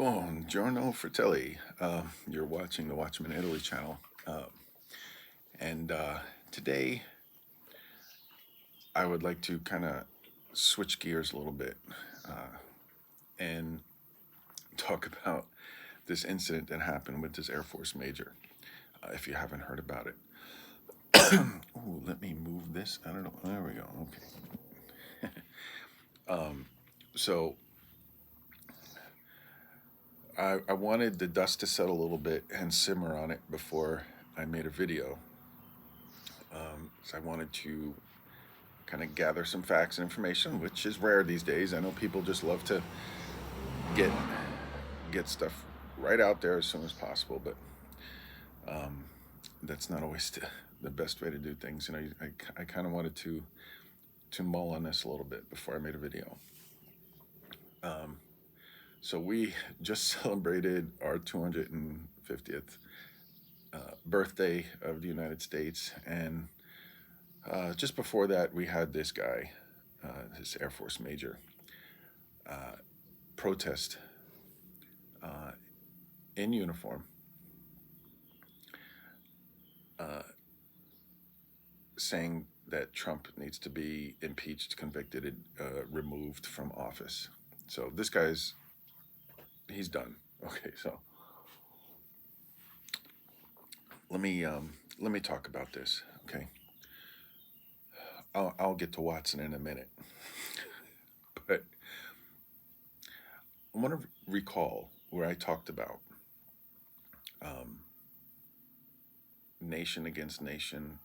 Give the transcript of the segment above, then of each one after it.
Buongiorno Fratelli. You're watching the Watchman Italy channel. And today I would like to kind of switch gears a little bit and talk about this incident that happened with this Air Force major, if you haven't heard about it. Ooh, let me move this. I don't know. There we go. Okay. So I wanted the dust to settle a little bit and simmer on it before I made a video. So I wanted to kind of gather some facts and information, which is rare these days. I know people just love to get get stuff right out there as soon as possible, but that's not always the best way to do things. I kind of wanted to mull on this a little bit before I made a video. So we just celebrated our 250th birthday of the United States, and just before that, we had this guy, this Air Force major, protest in uniform, saying that Trump needs to be impeached, convicted, removed from office. So this guy's, he's done. Okay, so let me talk about this. Okay, I'll get to Watson in a minute, but I want to recall where I talked about nation against nation,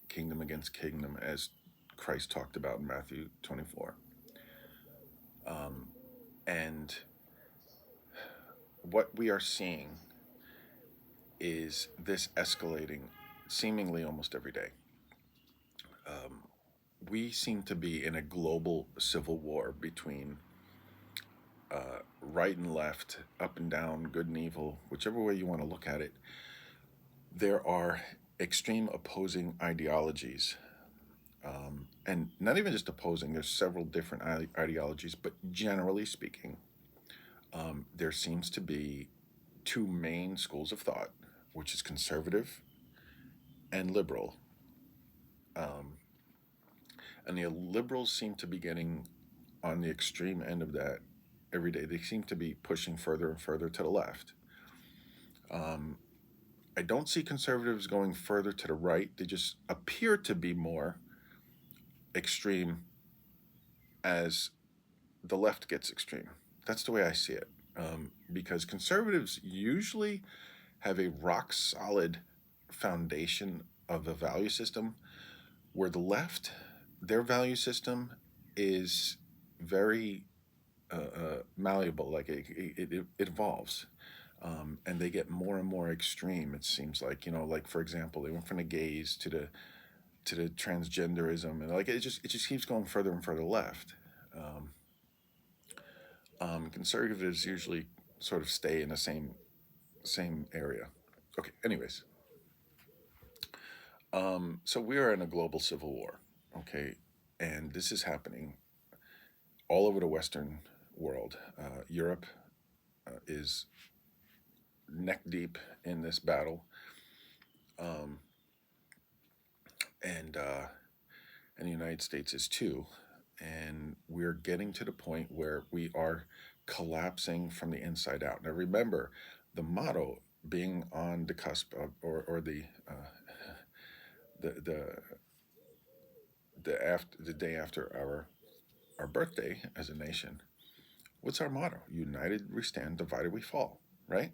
kingdom against kingdom, as Christ talked about in Matthew 24. And what we are seeing is this escalating seemingly almost every day. We seem to be in a global civil war between right and left, up and down, good and evil, whichever way you want to look at it. There are extreme opposing ideologies, and not even just opposing, there's several different ideologies, but generally speaking, there seems to be two main schools of thought, which is conservative and liberal. Um, and the liberals seem to be getting on the extreme end of that every day. They seem to be pushing further and further to the left. Um, I don't see conservatives going further to the right. They just appear to be more extreme as the left gets extreme. That's the way I see it. Because conservatives usually have a rock solid foundation of a value system, where the left, their value system is very malleable. Like it evolves, and they get more and more extreme. It seems like, like, for example, they went from the gays to the transgenderism, and like it just keeps going further and further left. Um, Conservatives usually sort of stay in the same area. Okay. Anyways, so we are in a global civil war. Okay, and this is happening all over the Western world. Europe is neck deep in this battle, um, and the United States is too. And we're getting to the point where we are collapsing from the inside out. Now, remember, the motto being on the cusp of, or the the day after our birthday as a nation. What's our motto? United we stand, divided we fall. Right?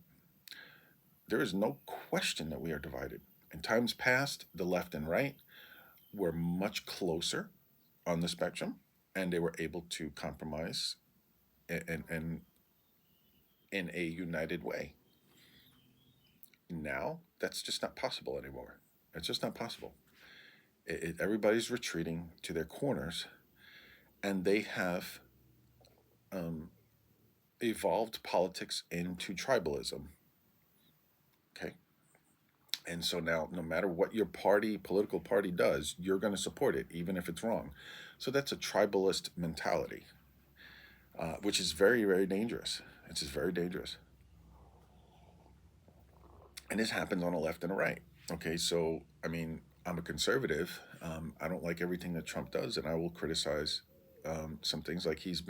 There is no question that we are divided. In times past, the left and right were much closer on the spectrum, and they were able to compromise and in a united way. Now, that's just not possible anymore. It's just not possible. Everybody's retreating to their corners, and they have um, evolved politics into tribalism. Okay, and so now, no matter what your political party does, you're going to support it, even if it's wrong. So that's a tribalist mentality, which is very, very dangerous. It's just very dangerous. And this happens on the left and the right. Okay, so I mean, I'm a conservative. I don't like everything that Trump does, and I will criticize some things. Like he's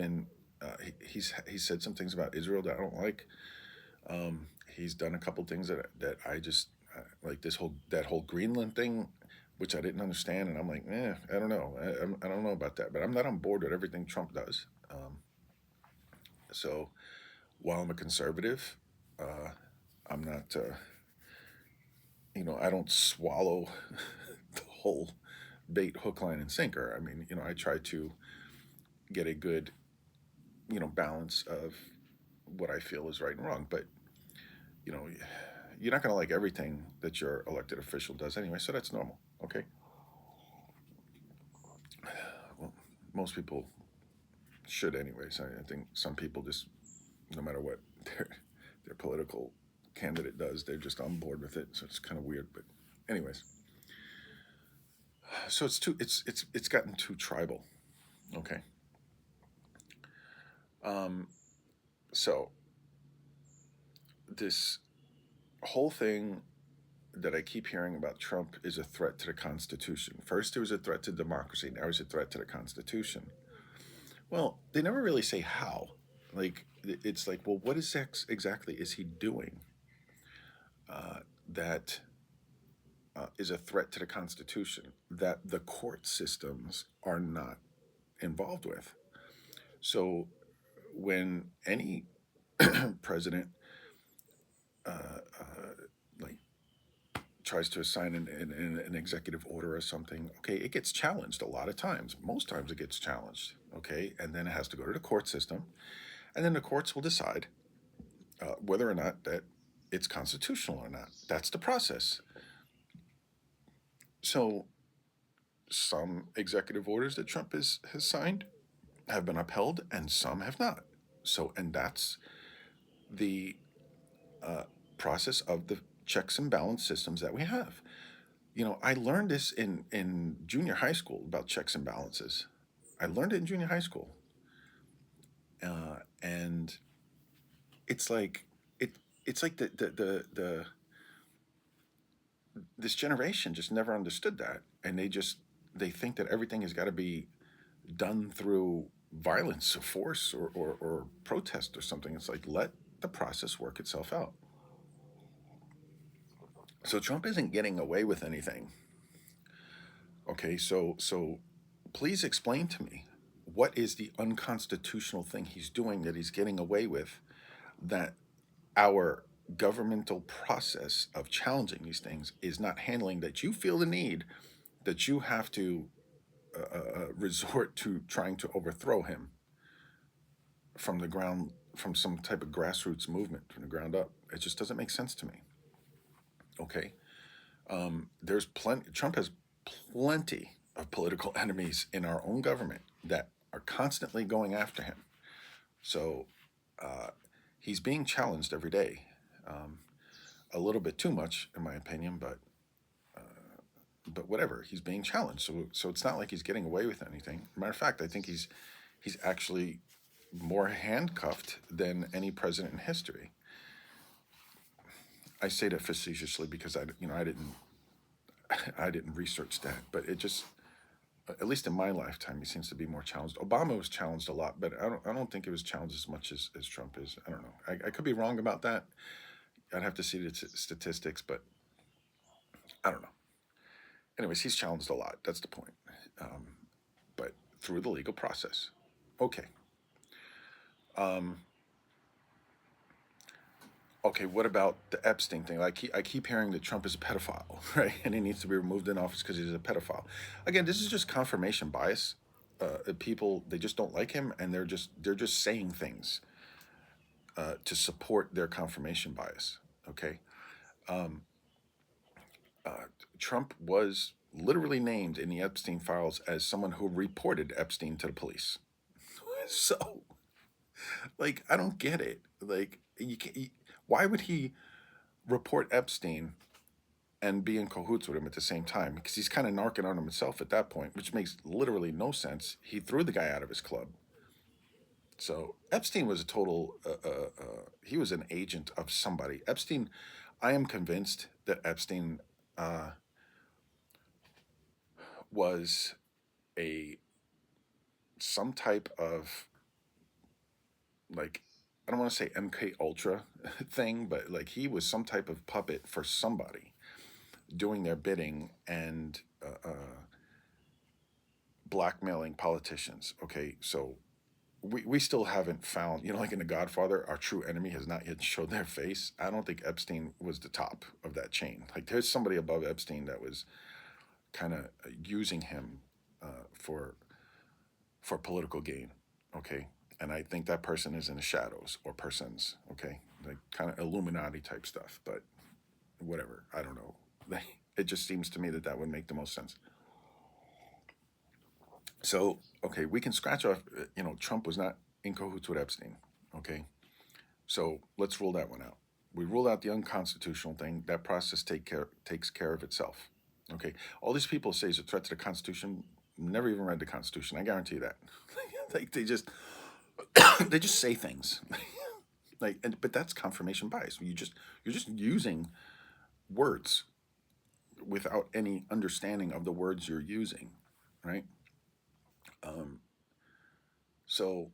said some things about Israel that I don't like. He's done a couple things that I just like this whole that whole Greenland thing, which I didn't understand, and I'm like, I don't know, I don't know about that, but I'm not on board with everything Trump does. So while I'm a conservative, uh, I'm not. I don't swallow the whole bait, hook, line, and sinker. I mean, I try to get a good, balance of what I feel is right and wrong. But, you know, you're not going to like everything that your elected official does anyway. So that's normal. Okay. Well, most people should, anyways. I think some people just, no matter what their political candidate does, they're just on board with it. So it's kind of weird. But, anyways, so it's gotten too tribal. Okay. Um, so this whole thing that I keep hearing about Trump is a threat to the Constitution. First, it was a threat to democracy. Now, it's a threat to the Constitution. Well, they never really say how. Like, it's like, well, what is exactly is he doing that is a threat to the Constitution that the court systems are not involved with? So, when any president like tries to assign an executive order or something, okay, it gets challenged a lot of times. Most times it gets challenged, okay, and then it has to go to the court system, and then the courts will decide whether or not that it's constitutional or not. That's the process. So some executive orders that Trump has signed have been upheld, and some have not. So, and that's the uh, process of the checks and balance systems that we have. I learned this in junior high school about checks and balances. I learned it in junior high school, and it's like it. It's like the this generation just never understood that, and they think that everything has got to be done through violence or force or protest or something. It's like let the process work itself out. So Trump isn't getting away with anything. Okay, so please explain to me what is the unconstitutional thing he's doing that he's getting away with that our governmental process of challenging these things is not handling, that you feel the need that you have to resort to trying to overthrow him from the ground, from some type of grassroots movement from the ground up. It just doesn't make sense to me. Okay, there's plenty. Trump has plenty of political enemies in our own government that are constantly going after him. So uh, he's being challenged every day. Um, a little bit too much, in my opinion, but whatever. He's being challenged, so it's not like he's getting away with anything. Matter of fact, I think he's actually more handcuffed than any president in history. I say that facetiously because I didn't research that, but it just, at least in my lifetime, he seems to be more challenged. Obama was challenged a lot, but I don't think it was challenged as much as Trump is. I don't know. I could be wrong about that. I'd have to see the statistics, but I don't know. Anyways, he's challenged a lot. That's the point. Um, but through the legal process. Okay. Um, okay, what about the Epstein thing? I keep hearing that Trump is a pedophile, right? And he needs to be removed in office because he's a pedophile. Again, this is just confirmation bias. People, they just don't like him, and they're just saying things to support their confirmation bias. Okay, um, Trump was literally named in the Epstein files as someone who reported Epstein to the police. So, like, I don't get it. Like, why would he report Epstein and be in cahoots with him at the same time? Because he's kind of narking on himself at that point, which makes literally no sense. He threw the guy out of his club. So Epstein was a total, he was an agent of somebody. Epstein, I am convinced that Epstein uh, was a some type of, like, I don't want to say MK Ultra thing, but like he was some type of puppet for somebody doing their bidding and blackmailing politicians. Okay, so we still haven't found, like in The Godfather, our true enemy has not yet showed their face. I don't think Epstein was the top of that chain. Like there's somebody above Epstein that was kind of using him for political gain. Okay, and I think that person is in the shadows, or persons. Okay, like kind of Illuminati type stuff, but whatever. I don't know. It just seems to me that that would make the most sense. So, okay, we can scratch off, Trump was not in cahoots with Epstein. Okay, so let's rule that one out. We rule out the unconstitutional thing. That process takes care of itself. Okay, all these people say is a threat to the Constitution. Never even read the Constitution. I guarantee you that. Like they just they just say things. But that's confirmation bias. You're just using words without any understanding of the words you're using, right? Um, so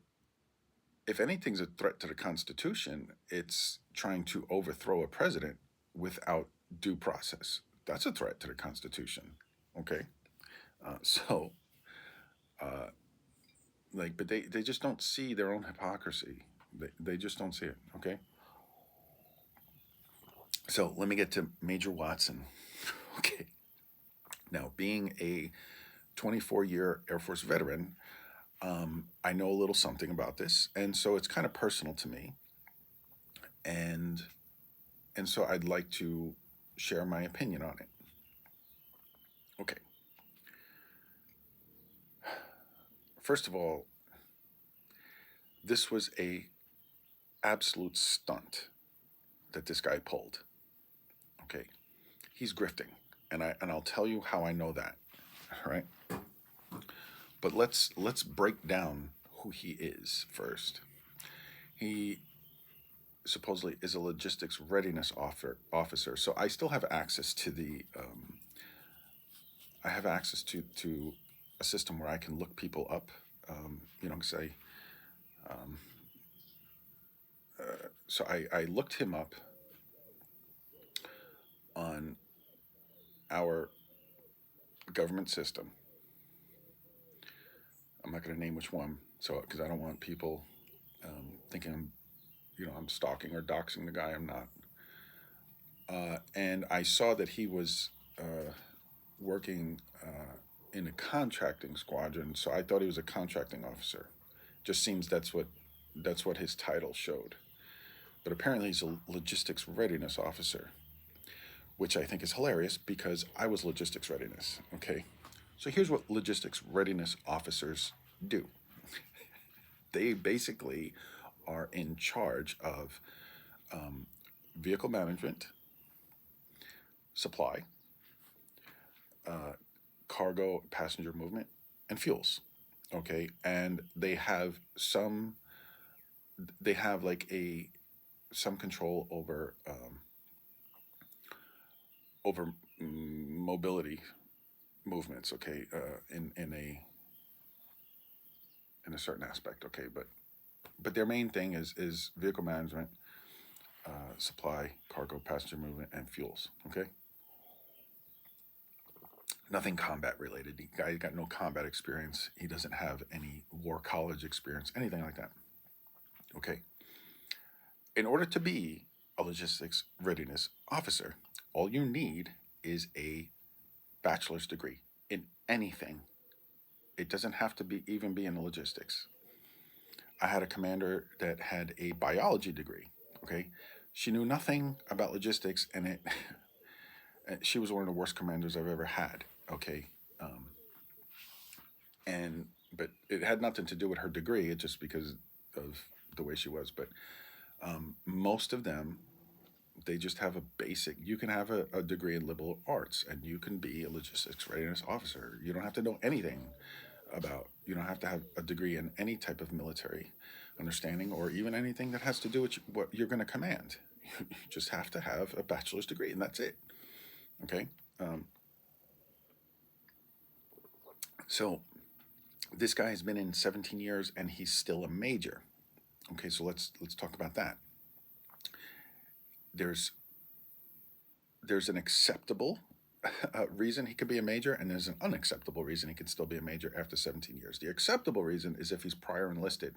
if anything's a threat to the Constitution, it's trying to overthrow a president without due process. That's a threat to the Constitution. Okay, so uh, but they just don't see their own hypocrisy. They just don't see it. Okay, so let me get to Major Watson. Okay, now being a 24-year Air Force veteran, I know a little something about this, and so it's kind of personal to me, and so I'd like to share my opinion on it. Okay, first of all, this was a absolute stunt that this guy pulled. Okay, he's grifting, and I'll tell you how I know that. All right, but let's break down who he is first. He supposedly is a logistics readiness officer. So I still have access to the I have access to a system where I can look people up. Say, um, so I looked him up on our government system. I'm not going to name which one, so because I don't want people thinking I'm stalking or doxing the guy. I'm not. And I saw that he was working in a contracting squadron, so I thought he was a contracting officer. Just seems that's what his title showed. But apparently he's a logistics readiness officer, which I think is hilarious because I was logistics readiness. Okay, so here's what logistics readiness officers do. They basically are in charge of vehicle management, supply, uh, cargo, passenger movement, and fuels. Okay, and they have like a some control over mobility movements. Okay, in a certain aspect. Okay, but their main thing is vehicle management, supply, cargo, passenger movement, and fuels. Okay, nothing combat related. The guy got no combat experience. He doesn't have any war college experience, anything like that. Okay, in order to be a logistics readiness officer, all you need is a bachelor's degree in anything. It doesn't have to be even be in logistics. I had a commander that had a biology degree. Okay, she knew nothing about logistics, and she was one of the worst commanders I've ever had. Okay, um, and but it had nothing to do with her degree. It just because of the way she was. But most of them, they just have a basic. You can have a degree in liberal arts, and you can be a logistics readiness officer. You don't have to know anything about. You don't have to have a degree in any type of military understanding, or even anything that has to do with what you're going to command. You just have to have a bachelor's degree, and that's it. Okay. Um, so this guy has been in 17 years, and he's still a major. Okay, so let's talk about that. There's there's an acceptable reason he could be a major, and there's an unacceptable reason he could still be a major after 17 years. The acceptable reason is if he's prior enlisted.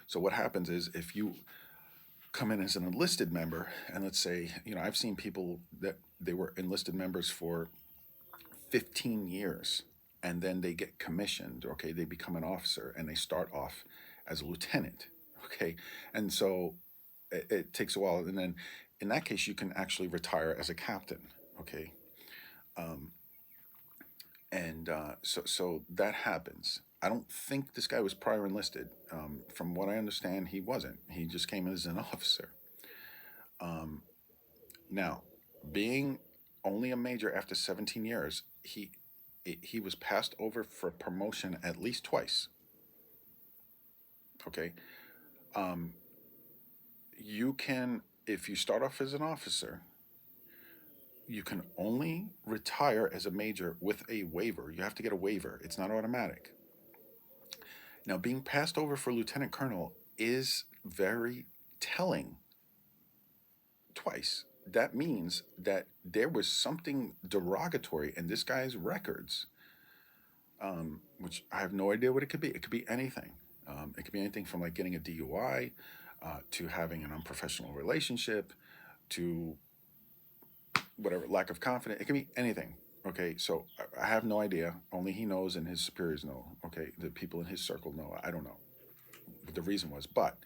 So what happens is if you come in as an enlisted member, and let's say, I've seen people that they were enlisted members for 15 years, and then they get commissioned. Okay, they become an officer, and they start off as a lieutenant. Okay, and so it takes a while, and then in that case, you can actually retire as a captain. Okay, um, and so that happens. I don't think this guy was prior enlisted. From what I understand, he wasn't. He just came in as an officer. Um, Now, being only a major after 17 years, he was passed over for promotion at least twice. Okay, um, you can, if you start off as an officer, you can only retire as a major with a waiver. You have to get a waiver. It's not automatic. Now, being passed over for lieutenant colonel is very telling twice. That means that there was something derogatory in this guy's records, which I have no idea what it could be. It could be anything. It could be anything from like getting a DUI to having an unprofessional relationship to whatever, lack of confidence. It can be anything. Okay, so I have no idea. Only he knows and his superiors know. Okay, the people in his circle know. I don't know what the reason was. But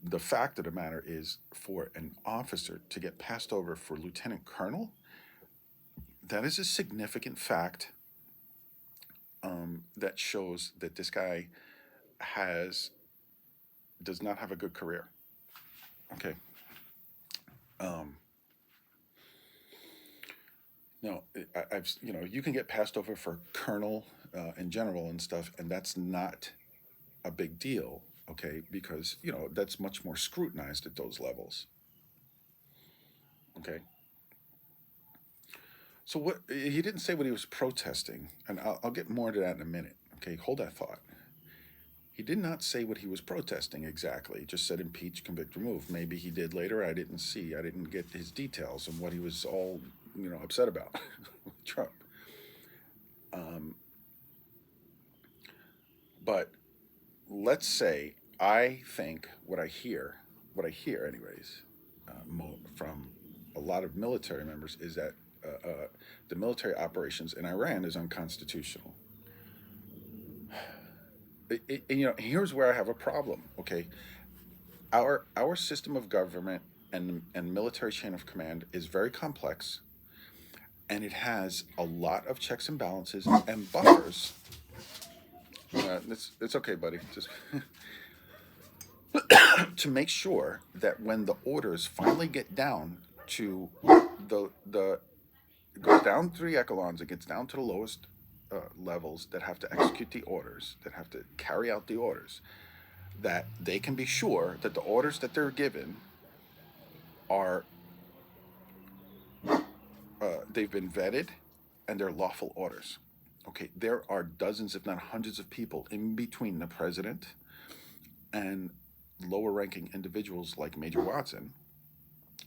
the fact of the matter is, for an officer to get passed over for lieutenant colonel, that is a significant fact that shows that this guy has does not have a good career. Okay. Um, no, I've you can get passed over for colonel and general and stuff, and that's not a big deal. Okay, because that's much more scrutinized at those levels. Okay. So what he didn't say what he was protesting, and I'll get more into that in a minute. Okay, hold that thought. He did not say what he was protesting exactly. He just said impeach, convict, remove. Maybe he did later. I didn't see. I didn't get his details and what he was all upset about with Trump. Um, but let's say I think what I hear anyways, from a lot of military members is that the military operations in Iran is unconstitutional. Here's where I have a problem. Okay, our system of government and military chain of command is very complex, and it has a lot of checks and balances and buffers. It's okay, buddy. Just to make sure that when the orders finally get down to the it goes down through the echelons, it gets down to the lowest levels that have to execute the orders, that have to carry out the orders, that they can be sure that the orders that they're given are they've been vetted and they're lawful orders. Okay, there are dozens, if not hundreds, of people in between the president and lower ranking individuals like Major Watson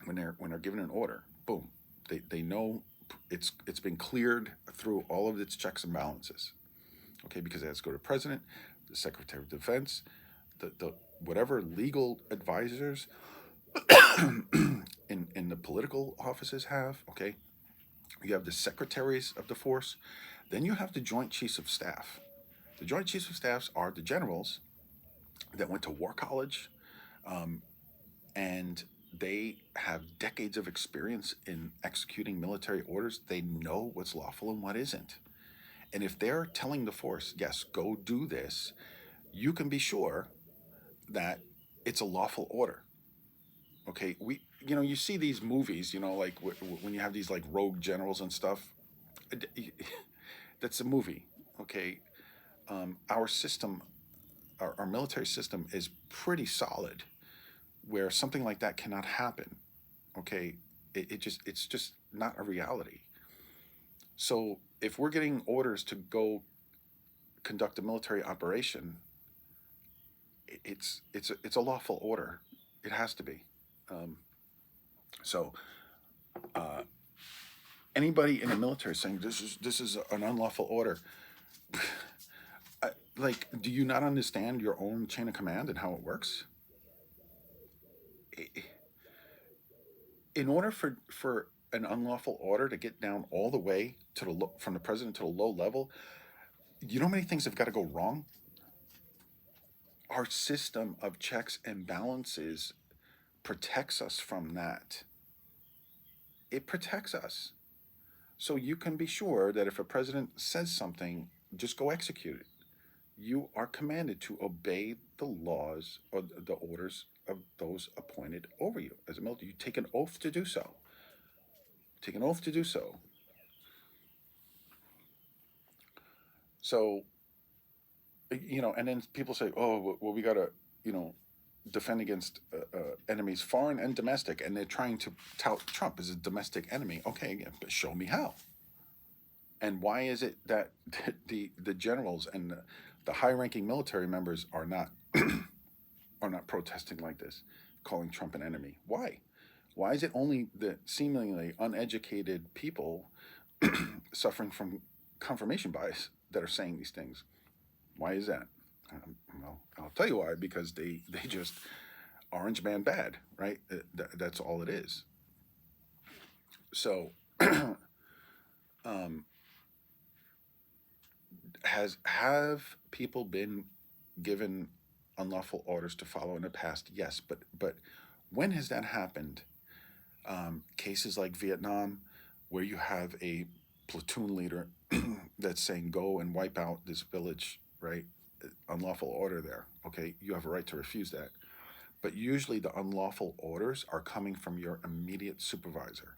when they're given an order. Boom, they know it's been cleared through all of its checks and balances. Okay, because it has to go to the president, the Secretary of Defense, the whatever legal advisors in the political offices have. Okay, you have the secretaries of the force, then you have the Joint Chiefs of Staff. The Joint Chiefs of Staffs are the generals that went to war college, um, and they have decades of experience in executing military orders. They know what's lawful and what isn't. And if they're telling the force, yes, go do this, you can be sure that it's a lawful order. Okay, you see these movies, like when you have these like rogue generals and stuff. That's a movie. Okay, our system, our military system is pretty solid where something like that cannot happen. Okay, it's just not a reality. So if we're getting orders to go conduct a military operation, it's a lawful order. It has to be. Um, so uh, anybody in the military saying this is an unlawful order, like, do you not understand your own chain of command and how it works? In order for an unlawful order to get down all the way to from the president to the low level, you know how many things have got to go wrong? Our system of checks and balances protects us from that. It protects us. So you can be sure that if a president says something, just go execute it. You are commanded to obey the laws or the orders of those appointed over you as a military. You take an oath to do so. Take an oath to do so. So, and then people say, oh, well, we got to, you know, defend against enemies, foreign and domestic, and they're trying to tout Trump as a domestic enemy. Okay, but show me how. And why is it that the generals and the high-ranking military members are not are not protesting like this, calling Trump an enemy? Why? Why is it only the seemingly uneducated people suffering from confirmation bias that are saying these things? Why is that? Well, I'll tell you why. Because they just orange man bad, right? That's all it is. So, um, have people been given unlawful orders to follow in the past? Yes, but when has that happened? Cases like Vietnam, where you have a platoon leader that's saying go and wipe out this village, right? Unlawful order there. Okay, you have a right to refuse that. But usually the unlawful orders are coming from your immediate supervisor.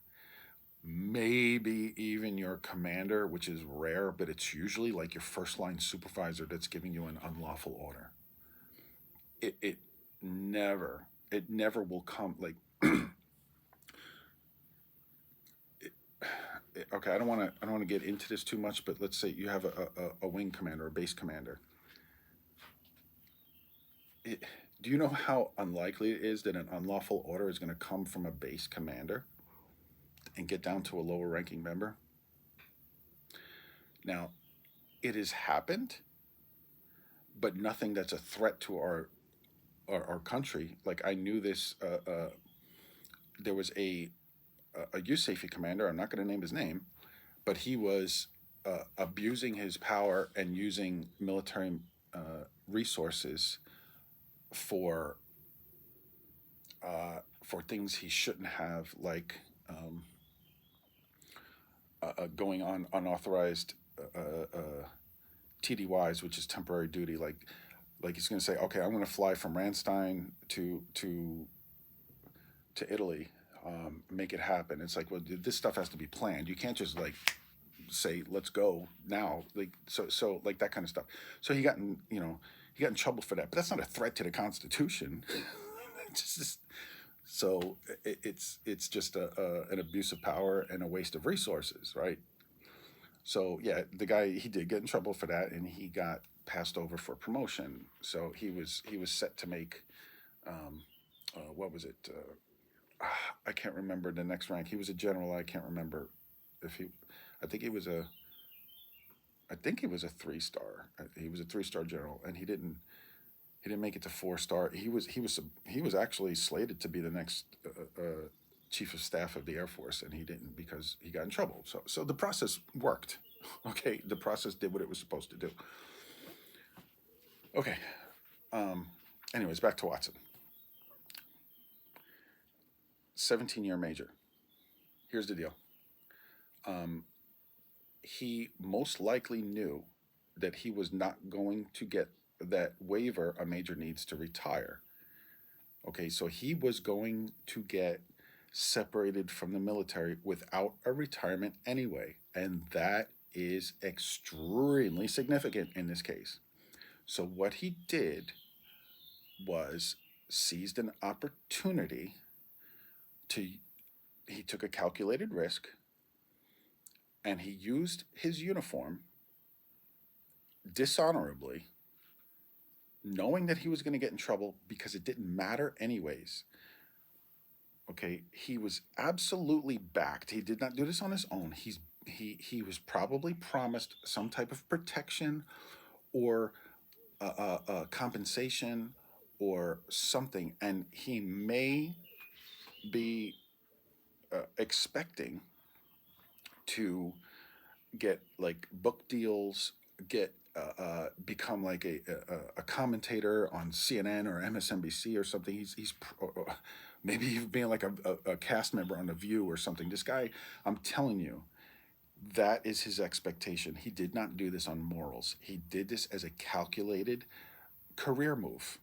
Maybe even your commander, which is rare, but it's usually like your first line supervisor that's giving you an unlawful order. It never will come like okay, I don't want to get into this too much, but let's say you have a wing commander, a base commander. Do you know how unlikely it is that an unlawful order is going to come from a base commander and get down to a lower ranking member? Now, it has happened, but nothing that's a threat to our country. Like I knew this. There was a youth safety commander. I'm not going to name his name, but he was abusing his power and using military resources for for things he shouldn't have, like going on unauthorized TDYs, which is temporary duty. Like he's going to say, okay, I'm going to fly from Ramstein to Italy, make it happen. It's like, well, this stuff has to be planned. You can't just like say let's go now, like so like that kind of stuff. So he got in trouble for that, but that's not a threat to the Constitution. just so it's just an abuse of power and a waste of resources, right? So yeah, the guy, he did get in trouble for that, and he got passed over for promotion. So he was set to make what was it? I can't remember the next rank. He was a general. I can't remember if he. I think he was a. I think he was a 3 star. He was a 3 star general, and he didn't make it to 4 star. He was actually slated to be the next chief of staff of the Air Force, and he didn't because he got in trouble. So the process worked. Okay, the process did what it was supposed to do. Okay. Um, Anyways, back to Watson. 17-year major. Here's the deal. Um, he most likely knew that he was not going to get that waiver a major needs to retire. Okay, so he was going to get separated from the military without a retirement anyway. And that is extremely significant in this case. So what he did was seized an opportunity to, he took a calculated risk, and he used his uniform dishonorably, knowing that he was going to get in trouble because it didn't matter anyways. Okay, he was absolutely backed. He did not do this on his own. He was probably promised some type of protection or compensation or something, and he may be expecting to get like book deals, get become like a commentator on CNN or MSNBC or something. Maybe even being like a cast member on The View or something. This guy, I'm telling you, that is his expectation. He did not do this on morals. He did this as a calculated career move.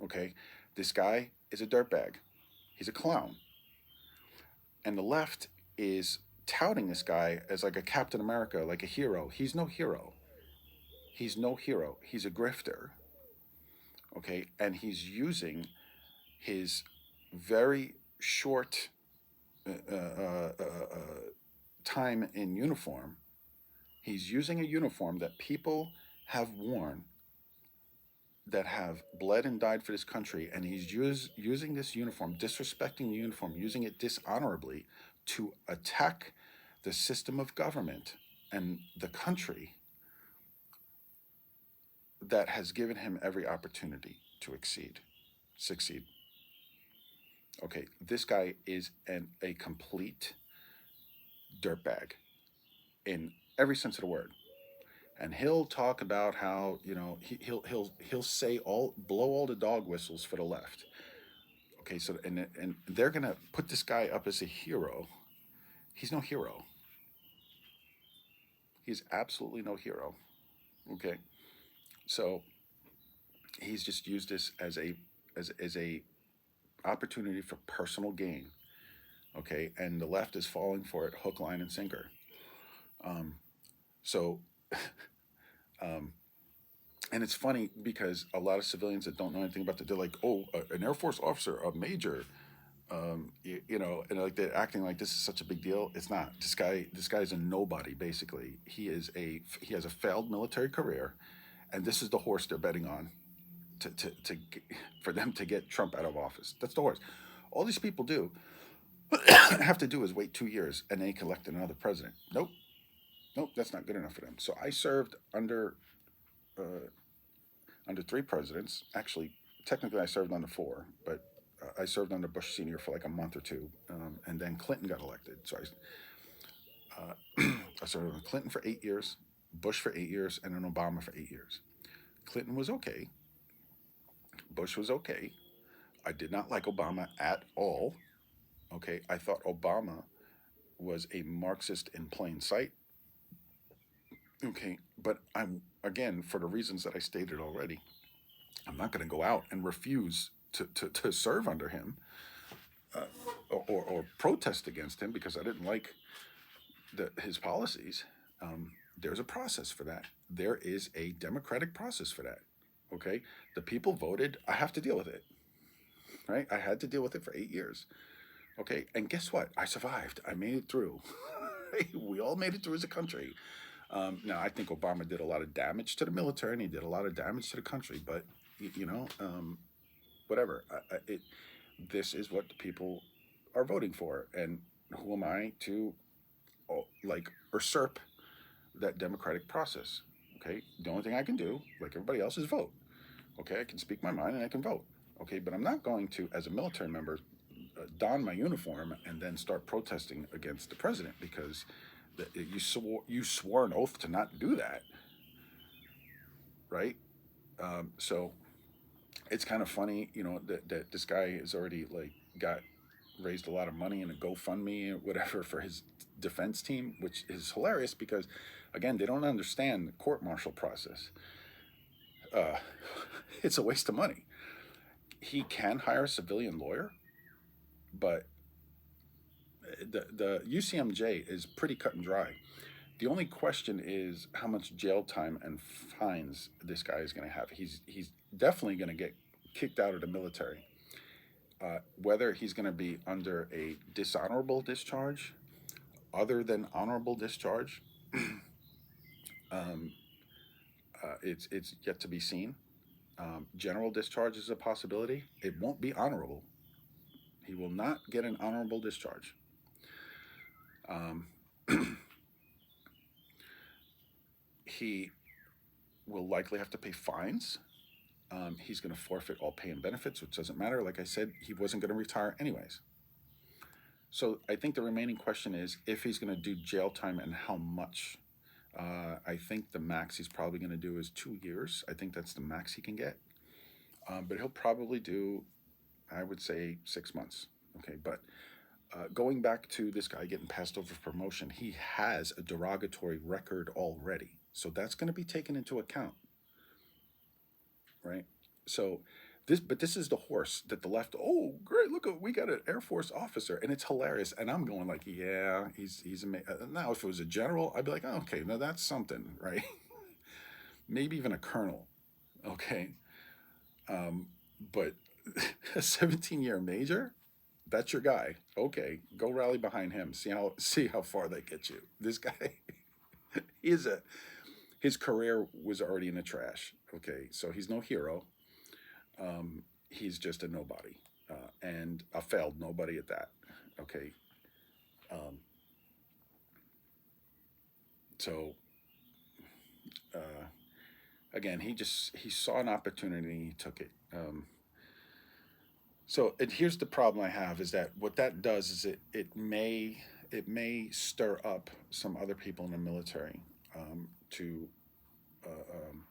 Okay, this guy is a dirtbag. He's a clown, and the left is touting this guy as like a Captain America, like a hero. He's no hero. He's no hero. He's a grifter. Okay, and he's using his very short time in uniform. He's using a uniform that people have worn, that have bled and died for this country, and he's using this uniform, disrespecting the uniform, using it dishonorably to attack the system of government and the country that has given him every opportunity to succeed. Okay, this guy is a complete dirtbag in every sense of the word. And he'll talk about how, he'll say blow all the dog whistles for the left. Okay, so and they're gonna put this guy up as a hero. He's no hero. He's absolutely no hero. Okay, so he's just used this as a opportunity for personal gain. Okay, and the left is falling for it hook, line, and sinker. So, and it's funny because a lot of civilians that don't know anything about they're like, oh, an Air Force officer, a major, and like they're acting like this is such a big deal. It's not. This guy is a nobody. Basically, he has a failed military career, and this is the horse they're betting on for them to get Trump out of office. That's the horse. All these people do have to do is wait 2 years and they elect another president. Nope, nope, that's not good enough for them. So I served under three presidents. Actually, technically, I served under four, but I served under Bush Senior for like a month or two, and then Clinton got elected. So I served under Clinton for 8 years, Bush for 8 years, and then Obama for 8 years. Clinton was okay. Bush was okay. I did not like Obama at all. Okay, I thought Obama was a Marxist in plain sight. Okay, but I'm, again, for the reasons that I stated already, I'm not going to go out and refuse to serve under him, or protest against him because I didn't like his policies. There's a process for that. There is a democratic process for that. Okay, the people voted. I have to deal with it. Right? I had to deal with it for 8 years. Okay, and guess what? I survived. I made it through. We all made it through as a country. Now, I think Obama did a lot of damage to the military, and he did a lot of damage to the country. But whatever. This is what the people are voting for, and who am I to like usurp that democratic process? Okay, the only thing I can do, like everybody else, is vote. Okay, I can speak my mind and I can vote. Okay, but I'm not going to, as a military member, don my uniform and then start protesting against the president because you swore an oath to not do that, right? So it's kind of funny, that this guy has already like got raised a lot of money in a GoFundMe or whatever for his defense team, which is hilarious because, again, they don't understand the court-martial process. Uh, it's a waste of money. He can hire a civilian lawyer, but the UCMJ is pretty cut and dry. The only question is how much jail time and fines this guy is going to have. He's definitely going to get kicked out of the military. Whether he's going to be under a dishonorable discharge, other than honorable discharge, um, it's yet to be seen. General discharge is a possibility. It won't be honorable. He will not get an honorable discharge. Um, he will likely have to pay fines. He's going to forfeit all pay and benefits, which doesn't matter. Like I said, he wasn't going to retire anyways. So I think the remaining question is if he's going to do jail time and how much. I think the max he's probably going to do is 2 years. I think that's the max he can get. But he'll probably do, I would say, 6 months. Okay, but going back to this guy getting passed over for promotion, he has a derogatory record already. So that's going to be taken into account, right? So this is the horse that the left. Oh, great! Look, we got an Air Force officer, and it's hilarious. And I'm going like, yeah, he's amazing. Now, if it was a general, I'd be like, oh, okay, now that's something, right? Maybe even a colonel, okay. But a 17-year major, that's your guy. Okay, go rally behind him. See how far they get you. This guy, is a his career was already in the trash. Okay, so he's no hero. He's just a nobody, and a failed nobody at that. Okay, um, so uh, again, he saw an opportunity, he took it. So here's the problem I have is that what that does is it may stir up some other people in the military, to um,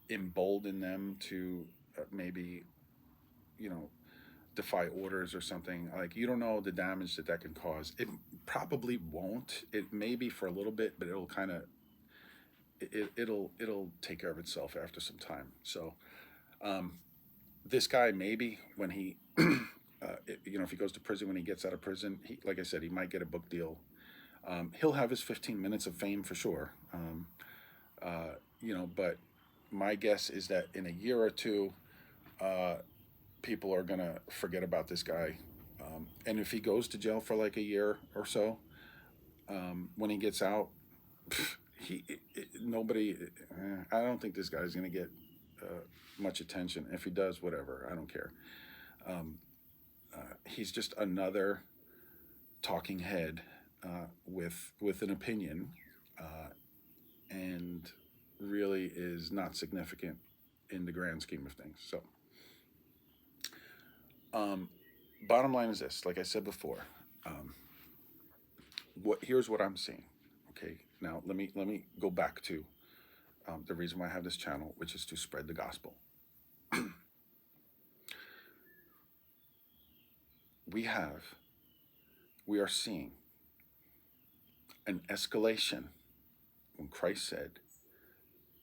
embolden them to maybe, you know, defy orders or something. Like, you don't know the damage that can cause. It probably won't. It may be for a little bit, but it'll kind of it'll take care of itself after some time. So um, this guy, maybe when he if he goes to prison, when he gets out of prison, like I said, he might get a book deal. He'll have his 15 minutes of fame for sure. But my guess is that in a year or two, uh, people are gonna forget about this guy. And if he goes to jail for like a year or so, when he gets out, nobody. I don't think this guy's gonna get much attention. If he does, whatever. I don't care. Um, he's just another talking head with an opinion, and really is not significant in the grand scheme of things. So, um, bottom line is this: like I said before, um, here's what I'm seeing. Okay, now let me go back to the reason why I have this channel, which is to spread the gospel. we have we are seeing an escalation when Christ said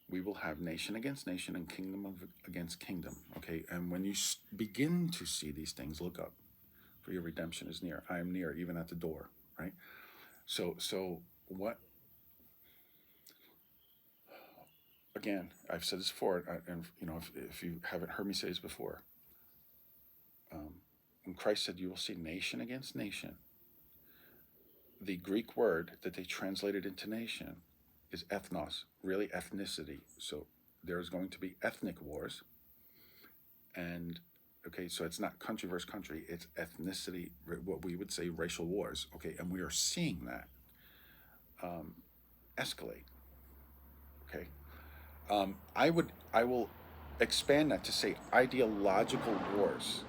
we will have nation against nation and against kingdom. Okay, and when you begin to see these things, look up, for your redemption is near. I am near, even at the door. Right. So what? Again, I've said this before, and if you haven't heard me say this before, when Christ said you will see nation against nation, the Greek word that they translated into nation is ethnos, really ethnicity. So there's going to be ethnic wars, and okay, so it's not country versus country; it's ethnicity, what we would say racial wars. Okay, and we are seeing that escalate. Okay, I will expand that to say ideological wars.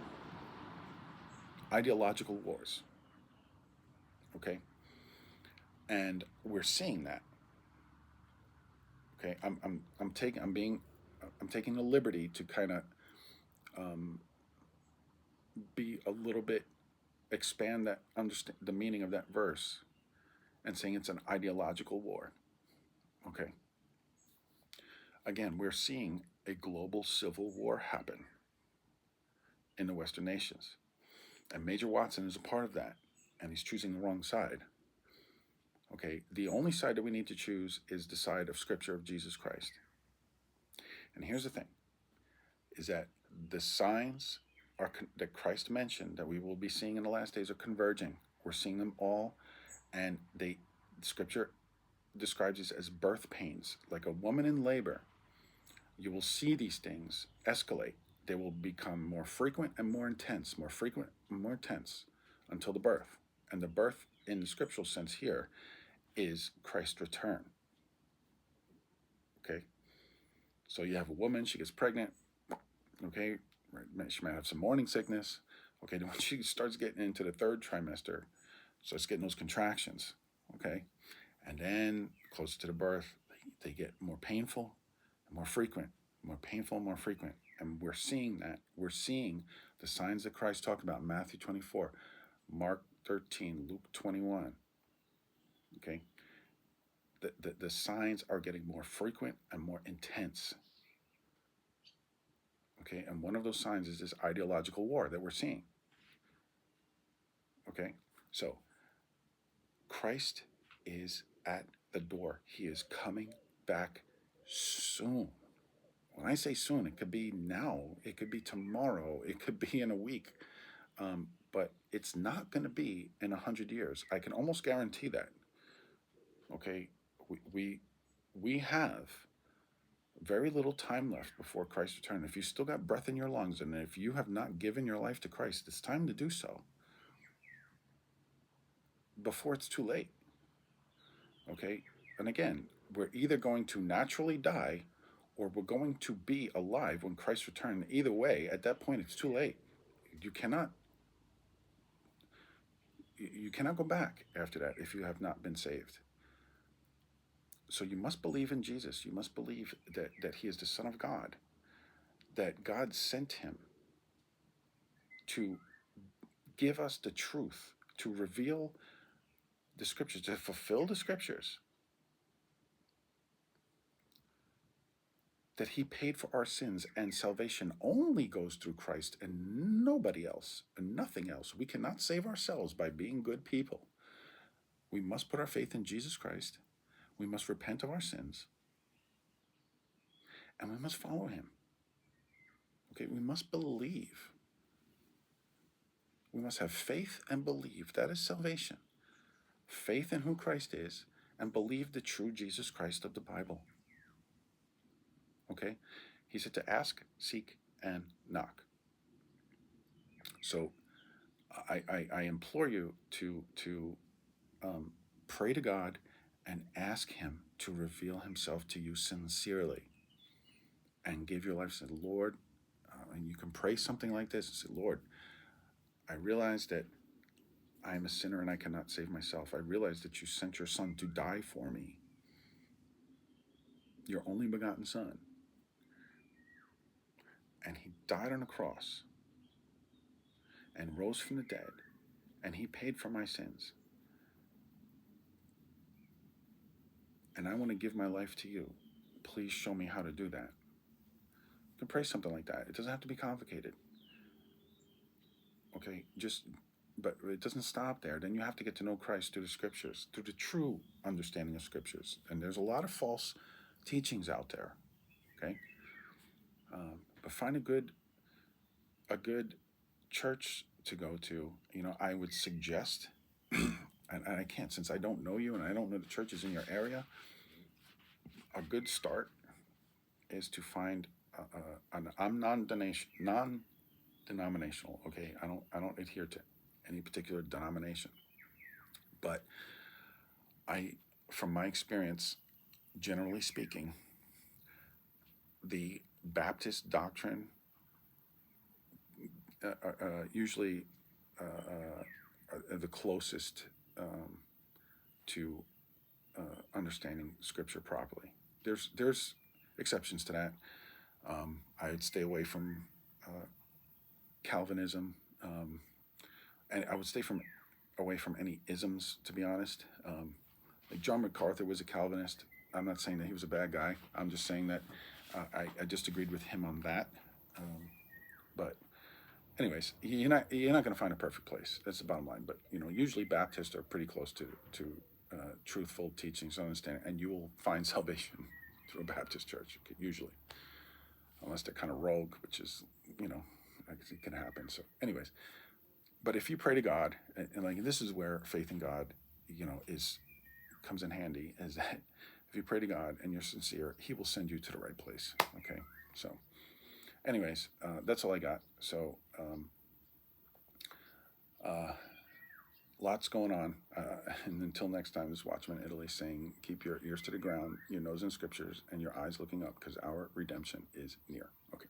Ideological wars. Okay, and we're seeing that. Okay, I'm taking the liberty to kind of um, be a little bit expand that understand the meaning of that verse and saying it's an ideological war. Okay, again, we're seeing a global civil war happen in the Western nations, and Major Watson is a part of that, and he's choosing the wrong side. Okay, the only side that we need to choose is the side of Scripture of Jesus Christ. And here's the thing: is that The signs that Christ mentioned that we will be seeing in the last days are converging. We're seeing them all, and Scripture describes these as birth pains, like a woman in labor. You will see these things escalate. They will become more frequent and more intense, more frequent and more intense until the birth. And the birth, in the scriptural sense here, is Christ's return. Okay? So you have a woman, she gets pregnant. Okay? She might have some morning sickness. Okay? Then when she starts getting into the third trimester, starts getting those contractions. Okay? And then closer to the birth, they get more painful and more frequent, more painful and more frequent. And we're seeing that. We're seeing the signs that Christ talked about in Matthew 24, Mark 13, Luke 21. Okay? The signs are getting more frequent and more intense. Okay? And one of those signs is this ideological war that we're seeing. Okay? So Christ is at the door. He is coming back soon. When I say soon, it could be now, it could be tomorrow, it could be in a week, but it's not going to be in 100 years. I can almost guarantee that. Okay, we have very little time left before Christ's return. If you still got breath in your lungs, and if you have not given your life to Christ, it's time to do so before it's too late. Okay, and again, we're either going to naturally die or we're going to be alive when Christ returns. Either way, at that point, it's too late. You cannot go back after that if you have not been saved. So you must believe in Jesus. You must believe that he is the Son of God, that God sent him to give us the truth, to reveal the scriptures, to fulfill the scriptures, that he paid for our sins, and salvation only goes through Christ and nobody else and nothing else. We cannot save ourselves by being good people. We must put our faith in Jesus Christ. We must repent of our sins. And we must follow him. Okay, we must believe. We must have faith and believe. That is salvation. Faith in who Christ is and believe the true Jesus Christ of the Bible. Okay? He said to ask, seek, and knock. So I implore you to pray to God and ask him to reveal himself to you sincerely and give your life. Say, Lord, and you can pray something like this and say, Lord, I realize that I am a sinner and I cannot save myself. I realize that you sent your son to die for me, your only begotten son. And he died on a cross and rose from the dead, and he paid for my sins. And I want to give my life to you. Please show me how to do that. You can pray something like that. It doesn't have to be complicated. Okay, but it doesn't stop there. Then you have to get to know Christ through the scriptures, through the true understanding of scriptures. And there's a lot of false teachings out there. Okay, but find a good church to go to. I would suggest, and I can't, since I don't know you and I don't know the churches in your area. A good start is to find I'm non-denominational. Okay, I don't adhere to any particular denomination, but from my experience, generally speaking, the Baptist doctrine usually are the closest to understanding Scripture properly. There's exceptions to that. I would stay away from Calvinism, and I would stay away from any isms, to be honest. Like John MacArthur was a Calvinist. I'm not saying that he was a bad guy. I'm just saying that I disagreed with him on that. But anyways, you're not going to find a perfect place. That's the bottom line. But usually Baptists are pretty close to truthful teachings, understanding, and you will find salvation through a Baptist church, usually, unless they're kind of rogue, which is I guess it can happen. So, anyways, but if you pray to God, and like this is where faith in God, is comes in handy, is that if you pray to God and you're sincere, He will send you to the right place. Okay, so anyways, that's all I got. So lots going on. And until next time, this is Watchman Italy saying, keep your ears to the ground, your nose in scriptures, and your eyes looking up, because our redemption is near. Okay.